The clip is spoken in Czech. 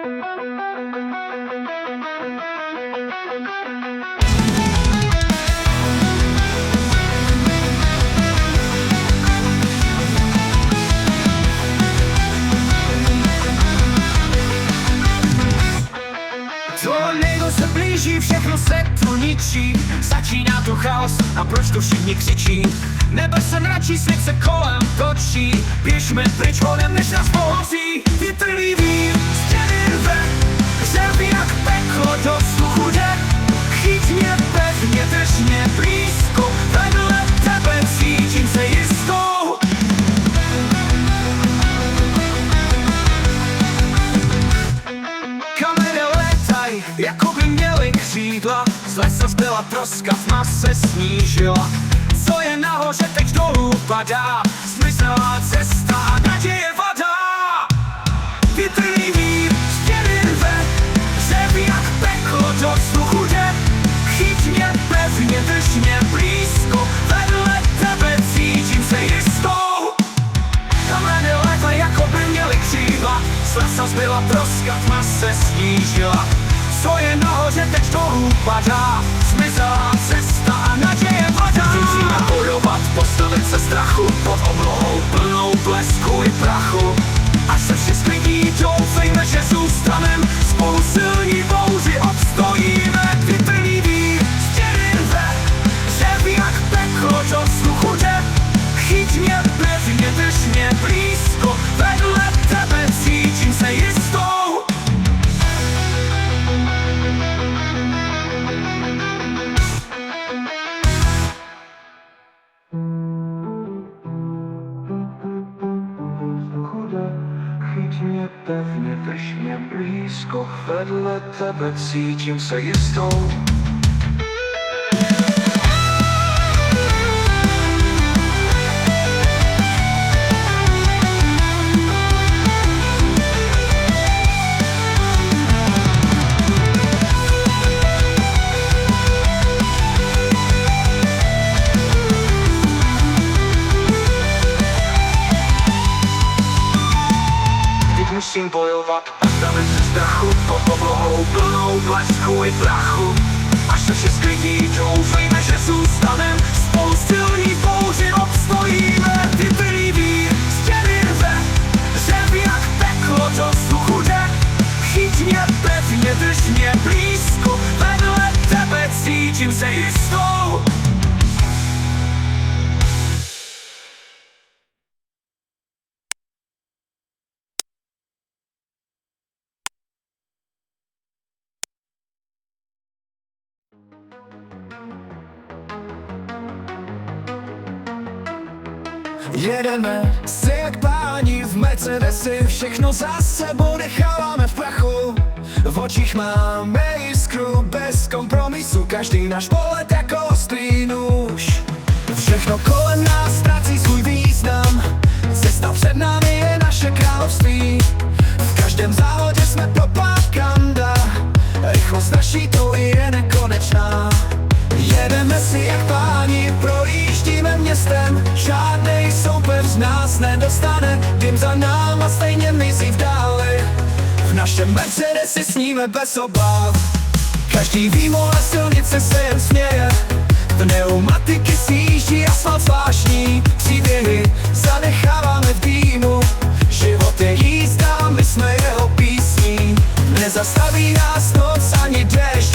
Do něho se blíží, všechno se tu ničí. Začíná tu chaos a proč tu všichni křičí? Nebe se mračí, svět se kolem točí. Běžme pryč honem, než nás pohoří. Větrný vír, stěny rve, řeví jak peklo do vzduchu jde. Chyť mě pevně, drž mě blízko, vedle tebe cítím se jistou. Kamene létaj, jako by měly křídla. Z lesa zbyla troska, tma se snížila. Co je nahoře, teď dolů padá. Zmizelá cesta a naděje vada. Větrný vír, stěny rve, řeví jak peklo do vzduchu jde. Chyť mě pevně, drž mě blízko, vedle tebe cítím se jistou. Kamene létaj, jako by měly křídla. Z lesa zbyla troska, tma se snížila. Co je nahoře, teď dolů padá. Zmizelá cesta a naděje vada. Musíme bojovat, postavit se strachu pod oblohou plnou blesku i prachu. Až se vše sklidní, doufejme, že zůstanem. Spolu silní bouři obstojíme. Větrný vír, stěny rve, řeví jak peklo do vzduchu jde. Chyť mě pevně, drž mě blízko, vedle tebe cítím se jistou. Chyť mě pevně, drž mě blízko, vedle tebe cítím se jistou. Musím bojovat, postavit se strachu pod oblohou plnou blesku i prachu. Až se vše sklidní, doufejme, že zůstanem. Spolu silní bouři obstojíme. Větrný vír, stěny rve, řeví jak peklo do vzduchu jde. Chyť mě pevně, drž mě blízko, vedle tebe cítím se jistou. Jedeme si jak páni v Mercedesi, všechno za sebou necháváme v prachu. V očích máme jiskru bez kompromisu, každý náš pohled jako ostrý nůž. Všechno kolem nás ztrácí svůj význam, cesta před námi je naše království. V každém závodě jsme propaganda, rychlost naší touhy je nekonečná. Jedeme si jak páni, projíždíme městem, žádnej soupeř z nás nedostane. Dým za náma stejně mizí v dáli, v našem Mercedesi sníme bez obav. Každý výmol na silnici se jen směje, pneumatiky sjíždí asfalt zvláštní. Příběhy zanecháváme v dýmu, život je jízda a my jsme jeho písní. Nezastaví nás noc ani déšť,